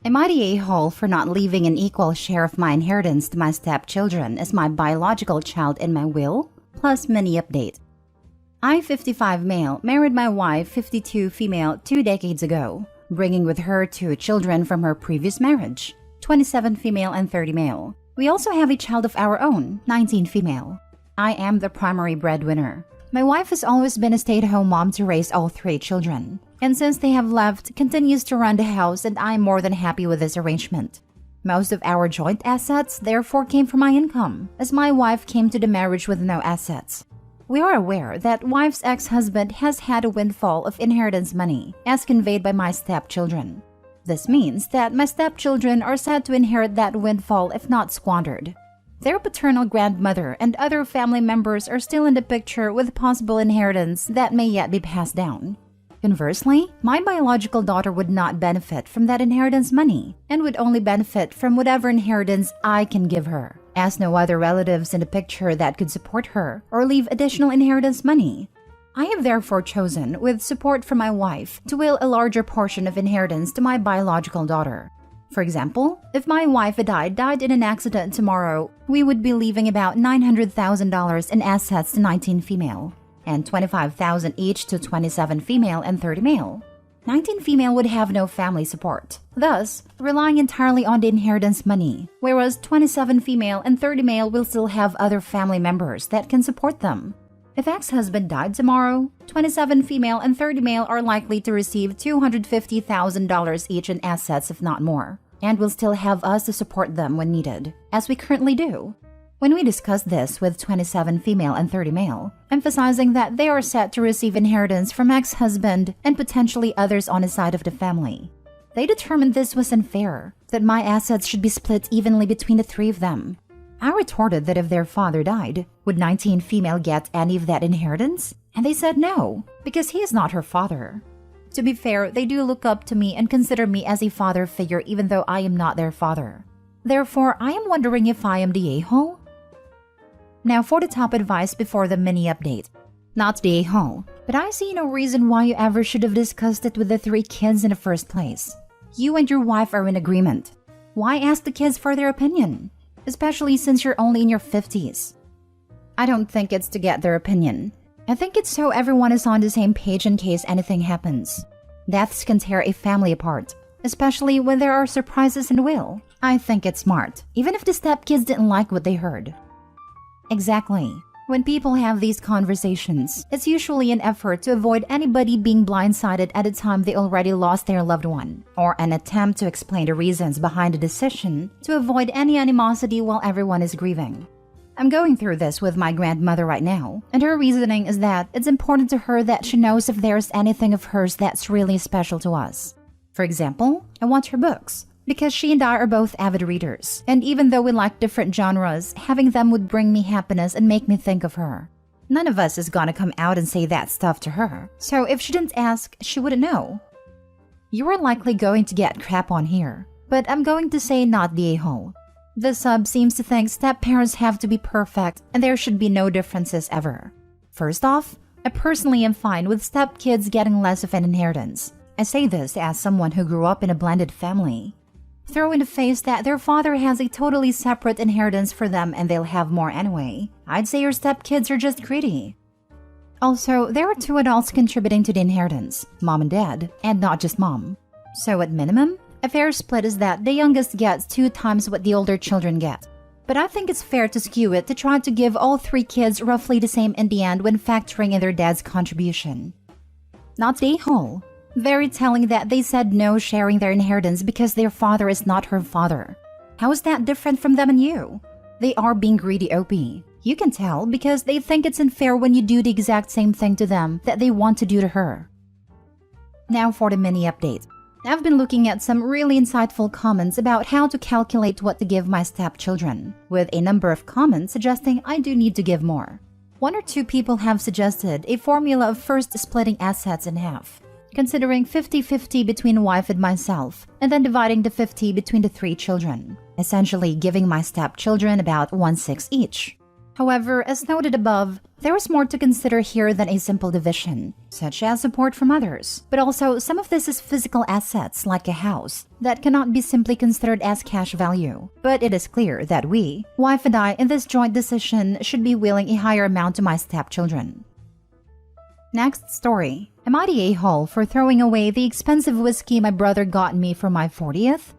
Am I the a-hole for not leaving an equal share of my inheritance to my stepchildren as my biological child in my will? Plus mini update. I, 55 male, married my wife, 52 female, 2 decades ago, bringing with her 2 children from her previous marriage, 27 female and 30 male. We also have a child of our own, 19 female. I am the primary breadwinner. My wife has always been a stay-at-home mom to raise all 3 children, and since they have left, continues to run the house, and I am more than happy with this arrangement. Most of our joint assets therefore came from my income, as my wife came to the marriage with no assets. We are aware that wife's ex-husband has had a windfall of inheritance money, as conveyed by my stepchildren. This means that my stepchildren are said to inherit that windfall if not squandered. Their paternal grandmother and other family members are still in the picture with possible inheritance that may yet be passed down. Conversely, my biological daughter would not benefit from that inheritance money and would only benefit from whatever inheritance I can give her, as no other relatives in the picture that could support her or leave additional inheritance money. I have therefore chosen, with support from my wife, to will a larger portion of inheritance to my biological daughter. For example, if my wife died in an accident tomorrow, we would be leaving about $900,000 in assets to 19 female, and $25,000 each to 27 female and 30 male. 19 female would have no family support, thus relying entirely on the inheritance money, whereas 27 female and 30 male will still have other family members that can support them. If ex-husband died tomorrow, 27 female and 30 male are likely to receive $250,000 each in assets if not more, and will still have us to support them when needed, as we currently do. When we discussed this with 27 female and 30 male, emphasizing that they are set to receive inheritance from ex-husband and potentially others on his side of the family, they determined this was unfair, that my assets should be split evenly between the 3 of them. I retorted that if their father died, would 19 female get any of that inheritance? And they said no, because he is not her father. To be fair, they do look up to me and consider me as a father figure even though I am not their father. Therefore, I am wondering if I am the a-hole? Now for the top advice before the mini update. Not the a-hole, but I see no reason why you ever should have discussed it with the 3 kids in the first place. You and your wife are in agreement. Why ask the kids for their opinion? Especially since you're only in your 50s. I don't think it's to get their opinion. I think it's so everyone is on the same page in case anything happens. Deaths can tear a family apart, especially when there are surprises in the will. I think it's smart, even if the stepkids didn't like what they heard. Exactly. When people have these conversations, it's usually an effort to avoid anybody being blindsided at a time they already lost their loved one, or an attempt to explain the reasons behind the decision to avoid any animosity while everyone is grieving. I'm going through this with my grandmother right now, and her reasoning is that it's important to her that she knows if there's anything of hers that's really special to us. For example, I want her books, because she and I are both avid readers, and even though we like different genres, having them would bring me happiness and make me think of her. None of us is gonna come out and say that stuff to her, so if she didn't ask, she wouldn't know. You are likely going to get crap on here, but I'm going to say not the a-hole. The sub seems to think step-parents have to be perfect and there should be no differences ever. First off, I personally am fine with step-kids getting less of an inheritance. I say this as someone who grew up in a blended family. Throw in the face that their father has a totally separate inheritance for them and they'll have more anyway. I'd say your stepkids are just greedy. Also, there are 2 adults contributing to the inheritance, mom and dad, and not just mom. So at minimum, a fair split is that the youngest gets 2 times what the older children get. But I think it's fair to skew it to try to give all 3 kids roughly the same in the end when factoring in their dad's contribution. Not the a-hole. Very telling that they said no sharing their inheritance because their father is not her father. How is that different from them and you? They are being greedy OP. You can tell because they think it's unfair when you do the exact same thing to them that they want to do to her. Now for the mini update. I've been looking at some really insightful comments about how to calculate what to give my stepchildren, with a number of comments suggesting I do need to give more. 1 or 2 people have suggested a formula of first splitting assets in half, considering 50-50 between wife and myself, and then dividing the 50 between the 3 children, essentially giving my stepchildren about 1/6 each. However, as noted above, there is more to consider here than a simple division, such as support from others. But also, some of this is physical assets like a house that cannot be simply considered as cash value. But it is clear that we, wife and I, in this joint decision should be willing a higher amount to my stepchildren. Next story. Am I the a-hole for throwing away the expensive whiskey my brother got me for my 40th?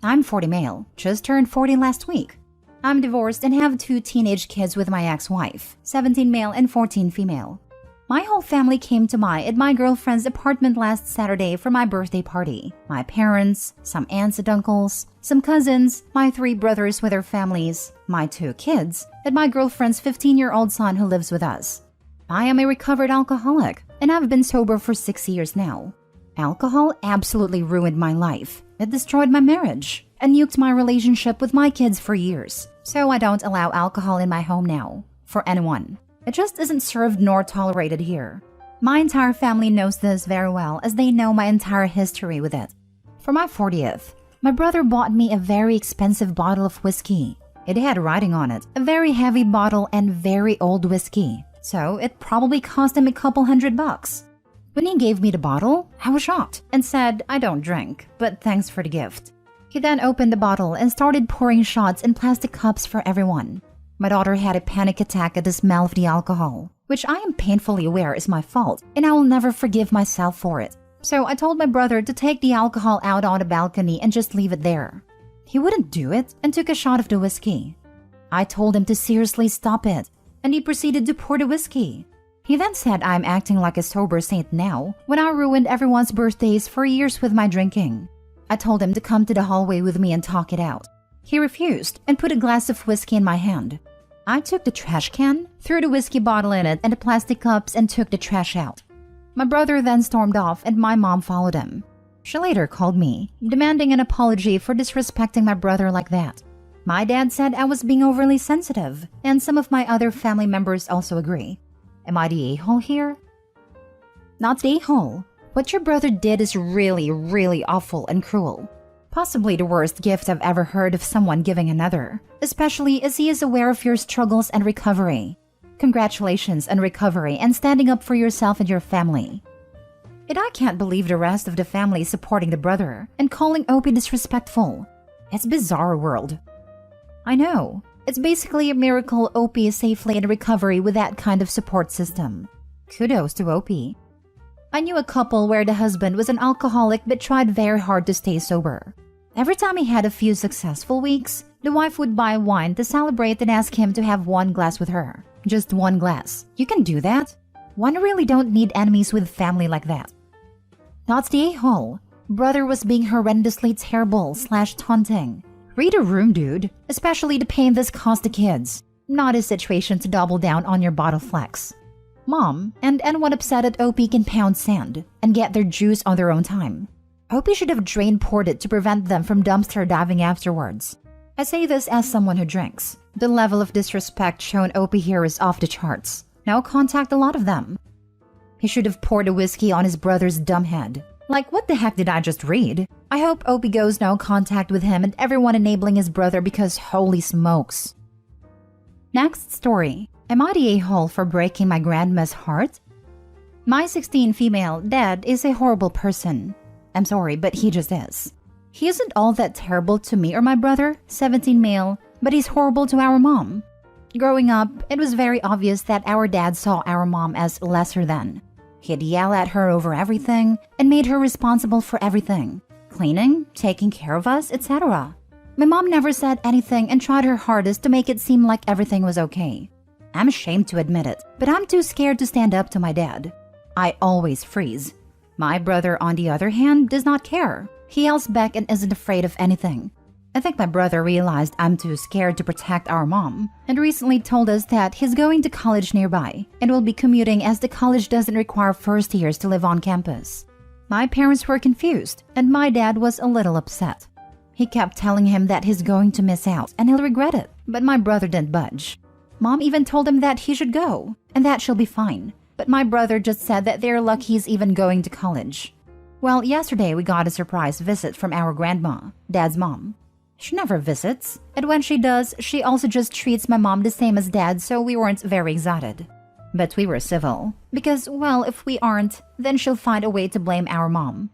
I'm 40 male, just turned 40 last week. I'm divorced and have 2 teenage kids with my ex-wife, 17 male and 14 female. My whole family came to my girlfriend's apartment last Saturday for my birthday party. My parents, some aunts and uncles, some cousins, my 3 brothers with their families, my 2 kids, and my girlfriend's 15-year-old son who lives with us. I am a recovered alcoholic, and I've been sober for 6 years now. Alcohol absolutely ruined my life. It destroyed my marriage and nuked my relationship with my kids for years. So I don't allow alcohol in my home now, for anyone. It just isn't served nor tolerated here. My entire family knows this very well as they know my entire history with it. For my 40th, my brother bought me a very expensive bottle of whiskey. It had writing on it, a very heavy bottle and very old whiskey. So it probably cost him a couple $100. When he gave me the bottle, I was shocked and said, "I don't drink, but thanks for the gift." He then opened the bottle and started pouring shots in plastic cups for everyone. My daughter had a panic attack at the smell of the alcohol, which I am painfully aware is my fault, and I will never forgive myself for it. So I told my brother to take the alcohol out on the balcony and just leave it there. He wouldn't do it and took a shot of the whiskey. I told him to seriously stop it, and he proceeded to pour the whiskey. He then said I'm acting like a sober saint now, when I ruined everyone's birthdays for years with my drinking. I told him to come to the hallway with me and talk it out. He refused and put a glass of whiskey in my hand. I took the trash can, threw the whiskey bottle in it and the plastic cups and took the trash out. My brother then stormed off and my mom followed him. She later called me, demanding an apology for disrespecting my brother like that. My dad said I was being overly sensitive, and some of my other family members also agree. Am I the a-hole here? Not the a-hole. What your brother did is really, really awful and cruel. Possibly the worst gift I've ever heard of someone giving another, especially as he is aware of your struggles and recovery. Congratulations on recovery and standing up for yourself and your family. And I can't believe the rest of the family supporting the brother and calling Opie disrespectful. It's bizarre world. I know. It's basically a miracle Opie is safely in recovery with that kind of support system. Kudos to Opie. I knew a couple where the husband was an alcoholic but tried very hard to stay sober. Every time he had a few successful weeks, the wife would buy wine to celebrate and ask him to have 1 glass with her. Just 1 glass. You can do that? One really don't need enemies with family like that. That's the a-hole. Brother was being horrendously terrible / taunting. Read a room, dude. Especially the pain this caused the kids. Not a situation to double down on your bottle flex. Mom and anyone upset at Opie can pound sand and get their juice on their own time. Opie should have poured it to prevent them from dumpster diving afterwards. I say this as someone who drinks. The level of disrespect shown Opie here is off the charts. Now contact a lot of them. He should have poured the whiskey on his brother's dumb head. Like, what the heck did I just read? I hope Opie goes no contact with him and everyone enabling his brother because holy smokes. Next story. Am I the a-hole for breaking my grandma's heart? My 16 female dad is a horrible person. I'm sorry, but he just is. He isn't all that terrible to me or my brother, 17 male, but he's horrible to our mom. Growing up, it was very obvious that our dad saw our mom as lesser than. He'd yell at her over everything and made her responsible for everything. Cleaning, taking care of us, etc. My mom never said anything and tried her hardest to make it seem like everything was okay. I'm ashamed to admit it, but I'm too scared to stand up to my dad. I always freeze. My brother, on the other hand, does not care. He yells back and isn't afraid of anything. I think my brother realized I'm too scared to protect our mom and recently told us that he's going to college nearby and will be commuting as the college doesn't require first years to live on campus. My parents were confused and my dad was a little upset. He kept telling him that he's going to miss out and he'll regret it, but my brother didn't budge. Mom even told him that he should go and that she'll be fine, but my brother just said that they're lucky he's even going to college. Well, yesterday we got a surprise visit from our grandma, Dad's mom. She never visits, and when she does, she also just treats my mom the same as dad, so we weren't very excited. But we were civil, because, well, if we aren't, then she'll find a way to blame our mom.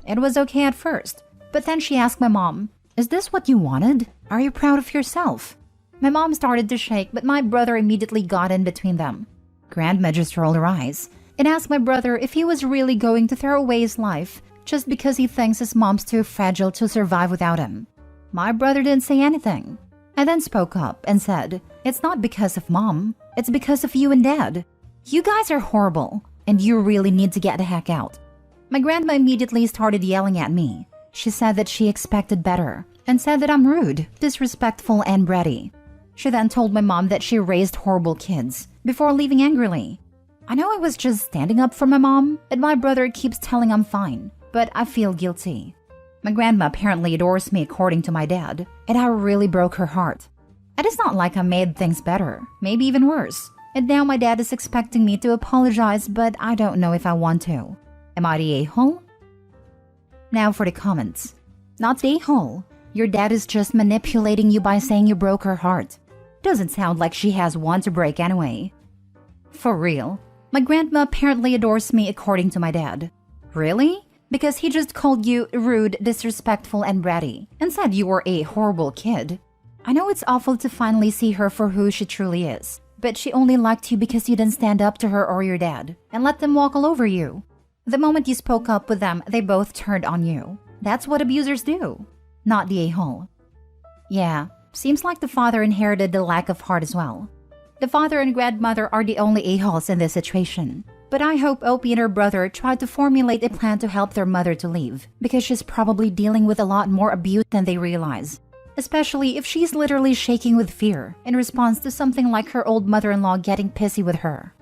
It was okay at first, but then she asked my mom, "Is this what you wanted? Are you proud of yourself?" My mom started to shake, but my brother immediately got in between them. Grandma just rolled her eyes and asked my brother if he was really going to throw away his life just because he thinks his mom's too fragile to survive without him. My brother didn't say anything. I then spoke up and said, "It's not because of mom, it's because of you and dad. You guys are horrible, and you really need to get the heck out." My grandma immediately started yelling at me. She said that she expected better and said that I'm rude, disrespectful, and bratty. She then told my mom that she raised horrible kids before leaving angrily. I know I was just standing up for my mom, and my brother keeps telling I'm fine, but I feel guilty. My grandma apparently adores me according to my dad, and I really broke her heart. And it's not like I made things better, maybe even worse. And now my dad is expecting me to apologize, but I don't know if I want to. Am I the a-hole? Now for the comments. Not the a-hole. Your dad is just manipulating you by saying you broke her heart. Doesn't sound like she has one to break anyway. For real. My grandma apparently adores me according to my dad. Really? Because he just called you rude, disrespectful, and bratty, and said you were a horrible kid. I know it's awful to finally see her for who she truly is, but she only liked you because you didn't stand up to her or your dad, and let them walk all over you. The moment you spoke up with them, they both turned on you. That's what abusers do. Not the a-hole. Yeah, seems like the father inherited the lack of heart as well. The father and grandmother are the only a-holes in this situation. But I hope Opie and her brother tried to formulate a plan to help their mother to leave, because she's probably dealing with a lot more abuse than they realize. Especially if she's literally shaking with fear in response to something like her old mother-in-law getting pissy with her.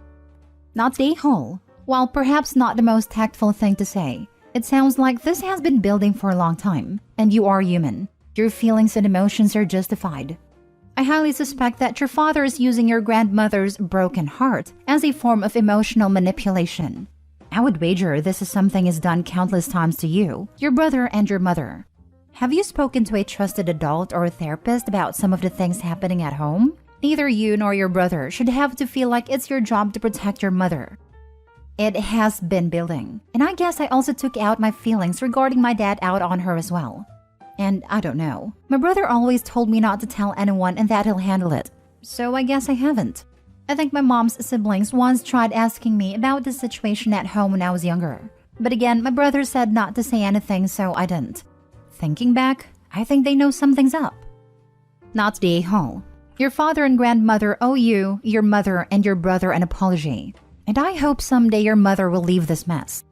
Not the a-hole. While perhaps not the most tactful thing to say, it sounds like this has been building for a long time, and you are human. Your feelings and emotions are justified. I highly suspect that your father is using your grandmother's broken heart as a form of emotional manipulation. I would wager this is something he's done countless times to you, your brother, and your mother. Have you spoken to a trusted adult or a therapist about some of the things happening at home? Neither you nor your brother should have to feel like it's your job to protect your mother. It has been building, and I guess I also took out my feelings regarding my dad out on her as well. And I don't know. My brother always told me not to tell anyone and that he'll handle it. So I guess I haven't. I think my mom's siblings once tried asking me about the situation at home when I was younger. But again, my brother said not to say anything, so I didn't. Thinking back, I think they know something's up. Not the a-hole. Your father and grandmother owe you, your mother, and your brother an apology. And I hope someday your mother will leave this mess.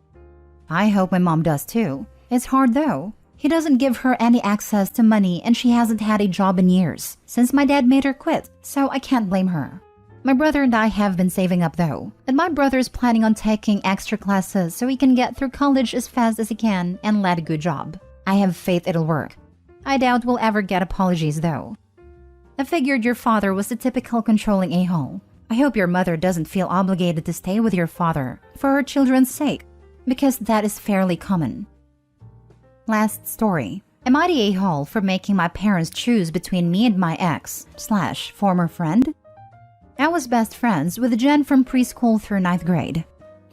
I hope my mom does too. It's hard though. He doesn't give her any access to money and she hasn't had a job in years, since my dad made her quit, so I can't blame her. My brother and I have been saving up though, and my brother's planning on taking extra classes so he can get through college as fast as he can and land a good job. I have faith it'll work. I doubt we'll ever get apologies though. I figured your father was the typical controlling a-hole. I hope your mother doesn't feel obligated to stay with your father for her children's sake, because that is fairly common. Last story. Am I the a-hole for making my parents choose between me and my ex/former friend? I was best friends with Jen from preschool through 9th grade.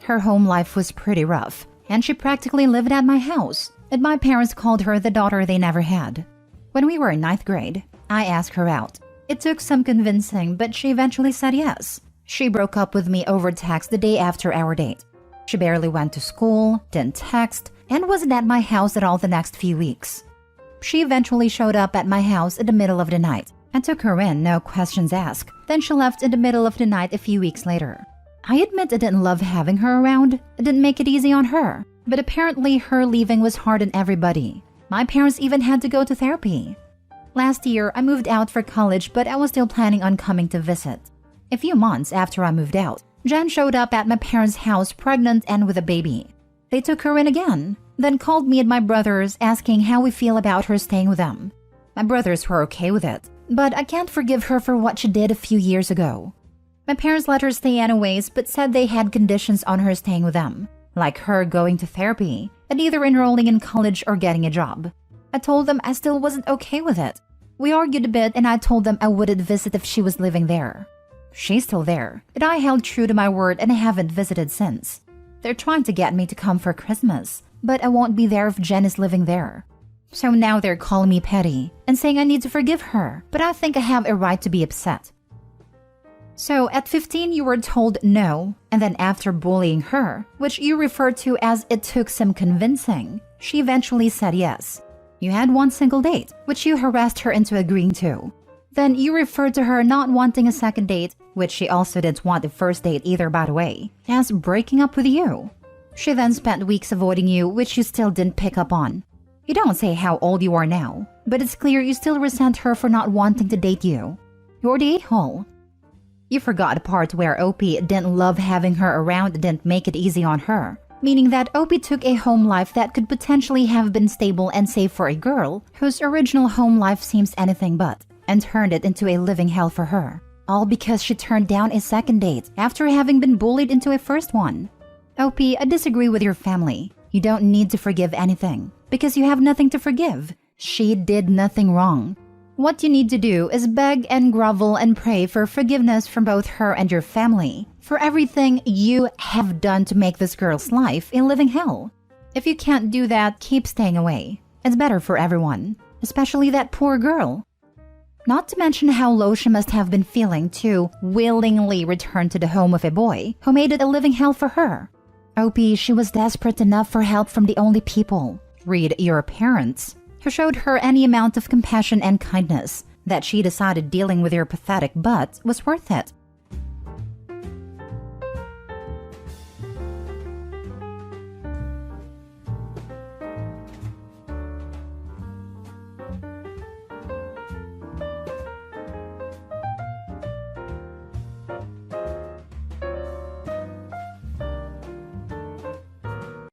Her home life was pretty rough, and she practically lived at my house, and my parents called her the daughter they never had. When we were in 9th grade, I asked her out. It took some convincing, but she eventually said yes. She broke up with me over text the day after our date. She barely went to school, didn't text, and wasn't at my house at all the next few weeks. She eventually showed up at my house in the middle of the night. I took her in, no questions asked. Then she left in the middle of the night a few weeks later. I admit I didn't love having her around. It didn't make it easy on her. But apparently her leaving was hard on everybody. My parents even had to go to therapy. Last year, I moved out for college, but I was still planning on coming to visit. A few months after I moved out, Jen showed up at my parents' house pregnant and with a baby. They took her in again, then called me and my brothers asking how we feel about her staying with them. My brothers were okay with it, but I can't forgive her for what she did a few years ago. My parents let her stay anyways, but said they had conditions on her staying with them, like her going to therapy and either enrolling in college or getting a job. I told them I still wasn't okay with it, We argued a bit and I told them I wouldn't visit if she was living there. She's still there, and I held true to my word and I haven't visited since. They're trying to get me to come for Christmas, but I won't be there if Jen is living there. So now they're calling me petty and saying I need to forgive her, but I think I have a right to be upset. So at 15 you were told no, and then after bullying her, which you refer to as it took some convincing, she eventually said yes. You had one single date, which you harassed her into agreeing to. Then you referred to her not wanting a second date, which she also didn't want the first date either by the way, as breaking up with you. She then spent weeks avoiding you, which you still didn't pick up on. You don't say how old you are now, but it's clear you still resent her for not wanting to date you. You're the a-hole. You forgot the part where Opie didn't love having her around and didn't make it easy on her, meaning that Opie took a home life that could potentially have been stable and safe for a girl whose original home life seems anything but, and turned it into a living hell for her, all because she turned down a second date after having been bullied into a first one. Opie, I disagree with your family. You don't need to forgive anything, because you have nothing to forgive. She did nothing wrong. What you need to do is beg and grovel and pray for forgiveness from both her and your family for everything you have done to make this girl's life a living hell. If you can't do that, keep staying away. It's better for everyone, especially that poor girl. Not to mention how low she must have been feeling to willingly return to the home of a boy who made it a living hell for her. Opie, she was desperate enough for help from the only people, read your parents, who showed her any amount of compassion and kindness that she decided dealing with your pathetic butt was worth it.